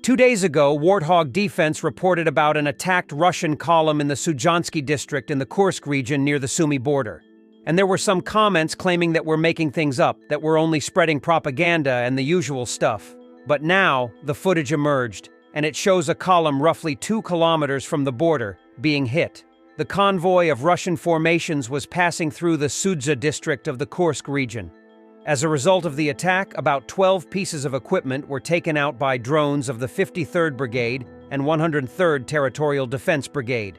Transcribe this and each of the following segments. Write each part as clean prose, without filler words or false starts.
2 days ago, Warthog Defense reported about an attacked Russian column in the Sudzhansky district in the Kursk region near the Sumy border. And there were some comments claiming that we're making things up, that we're only spreading propaganda and the usual stuff. But now, the footage emerged, and it shows a column roughly 2 kilometers from the border being hit. The convoy of Russian formations was passing through the Sudzha district of the Kursk region. As a result of the attack, about 12 pieces of equipment were taken out by drones of the 53rd Brigade and 103rd Territorial Defense Brigade.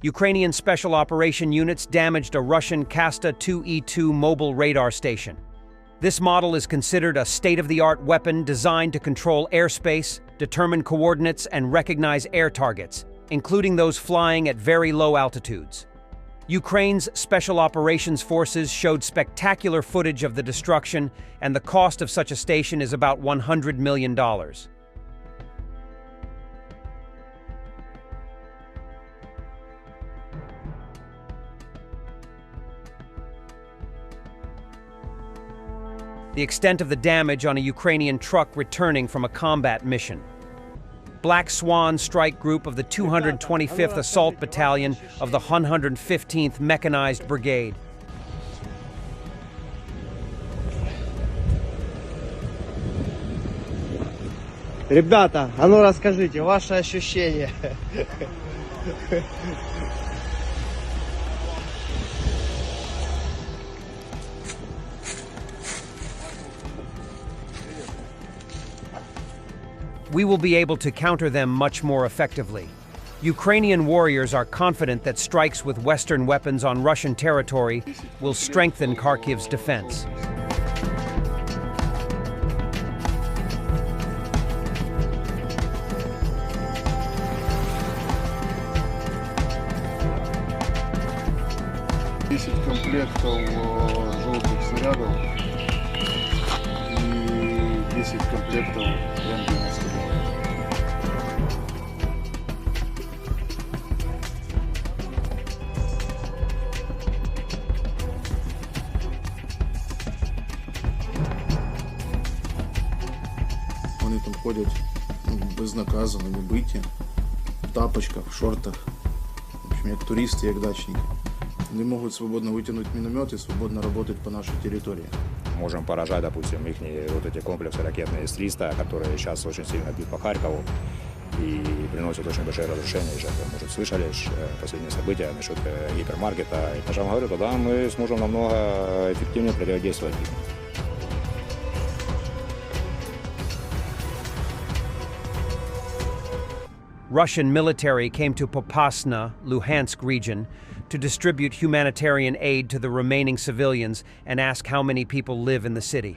Ukrainian special operation units damaged a Russian Kasta 2E2 mobile radar station. This model is considered a state-of-the-art weapon designed to control airspace, determine coordinates, and recognize air targets, including those flying at very low altitudes. Ukraine's Special Operations Forces showed spectacular footage of the destruction, and the cost of such a station is about $100 million. The extent of the damage on a Ukrainian truck returning from a combat mission. Black Swan Strike Group of the 225th Assault Battalion of the 115th Mechanized Brigade. Ребята, а ну расскажите, ваши ощущения. We will be able to counter them much more effectively. Ukrainian warriors are confident that strikes with Western weapons on Russian territory will strengthen Kharkiv's defense. Комплектов желтых снарядов и 10 комплектов М-92. Вони там ходять безнаказано, не биті, в тапочках, в шортах, в общем, як туристи, як дачники. Они могут свободно вытянуть миномет и свободно работать по нашей территории. Можем поражать, допустим, их вот эти комплексы ракетные С-300, которые сейчас очень сильно бьют по Харькову и приносят очень большие разрушения. Может, слышали последние события насчет гипермаркета. И, я вам говорю, тогда мы сможем намного эффективнее противодействовать им. Russian military came to Popasna, Luhansk region, to distribute humanitarian aid to the remaining civilians and ask how many people live in the city.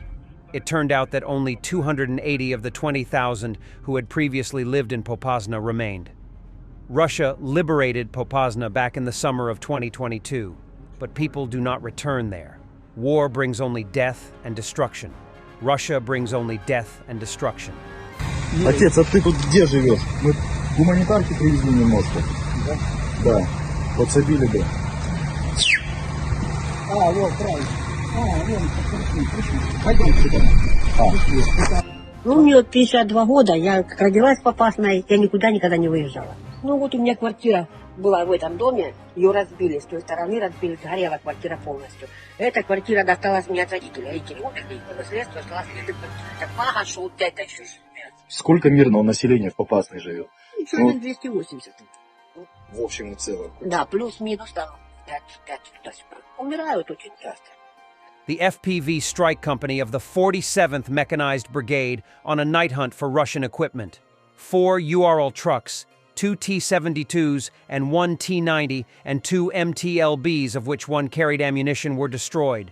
It turned out that only 280 of the 20,000 who had previously lived in Popasna remained. Russia liberated Popasna back in the summer of 2022, but people do not return there. War brings only death and destruction. Russia brings only death and destruction. Отец, а ты тут где живешь? Мы гуманитарки привезли немножко. Да? Да. Подсобили бы. А, вот, правильно. А, вон, пойдем сюда. Ну, мне 52 года, я как родилась в Попасной, я никуда никогда не выезжала. Ну, вот у меня квартира была в этом доме, ее разбили, с той стороны разбили, сгорела квартира полностью. Эта квартира досталась мне от родителей. Родители умерли, и по наследству осталась мне эта квартира. Так мага шел 5 тысяч. Сколько мирного населения в Попасной живет? Человек 280. В общем и целом. Да, плюс-минус там 5 туда-сюда. Умирают очень часто. The FPV strike company of the 47th Mechanized Brigade on a night hunt for Russian equipment. 4 URL trucks, 2 T-72s and 1 T-90 and 2 MTLBs, of which one carried ammunition, were destroyed.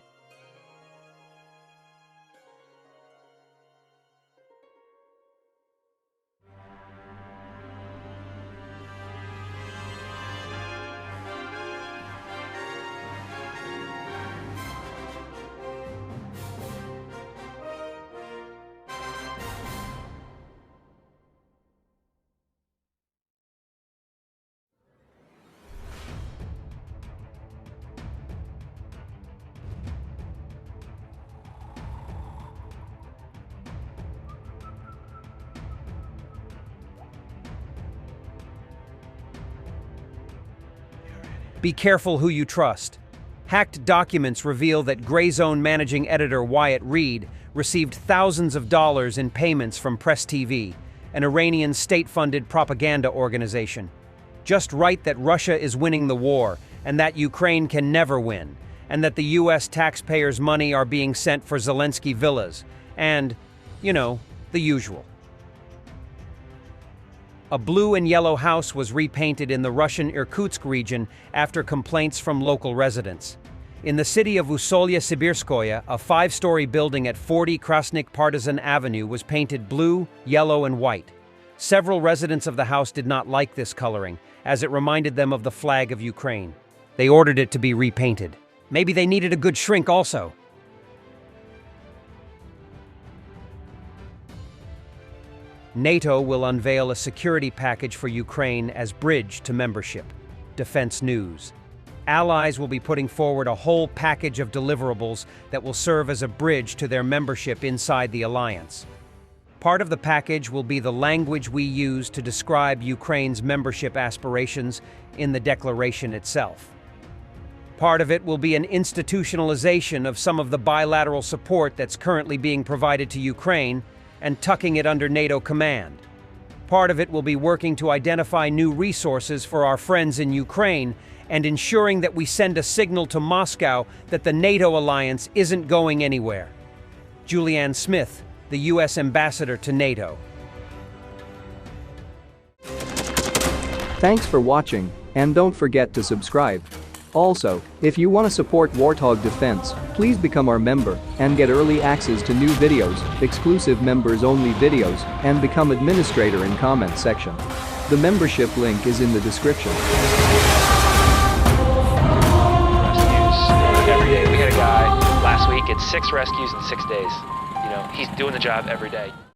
Be careful who you trust. Hacked documents reveal that Gray Zone managing editor Wyatt Reed received thousands of dollars in payments from Press TV, an Iranian state-funded propaganda organization. Just write that Russia is winning the war and that Ukraine can never win, and that the U.S. taxpayers' money are being sent for Zelensky villas, and, you know, the usual. A blue and yellow house was repainted in the Russian Irkutsk region after complaints from local residents. In the city of Usolye-Sibirskoye, a 5-story building at 40 Krasnik Partisan Avenue was painted blue, yellow, and white. Several residents of the house did not like this coloring, as it reminded them of the flag of Ukraine. They ordered it to be repainted. Maybe they needed a good shrink also. NATO will unveil a security package for Ukraine as bridge to membership. Defense News. Allies will be putting forward a whole package of deliverables that will serve as a bridge to their membership inside the alliance. Part of the package will be the language we use to describe Ukraine's membership aspirations in the declaration itself. Part of it will be an institutionalization of some of the bilateral support that's currently being provided to Ukraine and tucking it under NATO command. Part of it will be working to identify new resources for our friends in Ukraine and ensuring that we send a signal to Moscow that the NATO alliance isn't going anywhere. Julianne Smith, the U.S. Ambassador to NATO. Thanks for watching, and don't forget to subscribe. Also, if you want to support Warthog Defense, please become our member and get early access to new videos, exclusive members-only videos, and become administrator in comment section. The membership link is in the description. Rescues every day. We had a guy last week, it's 6 rescues in 6 days. You know, he's doing the job every day.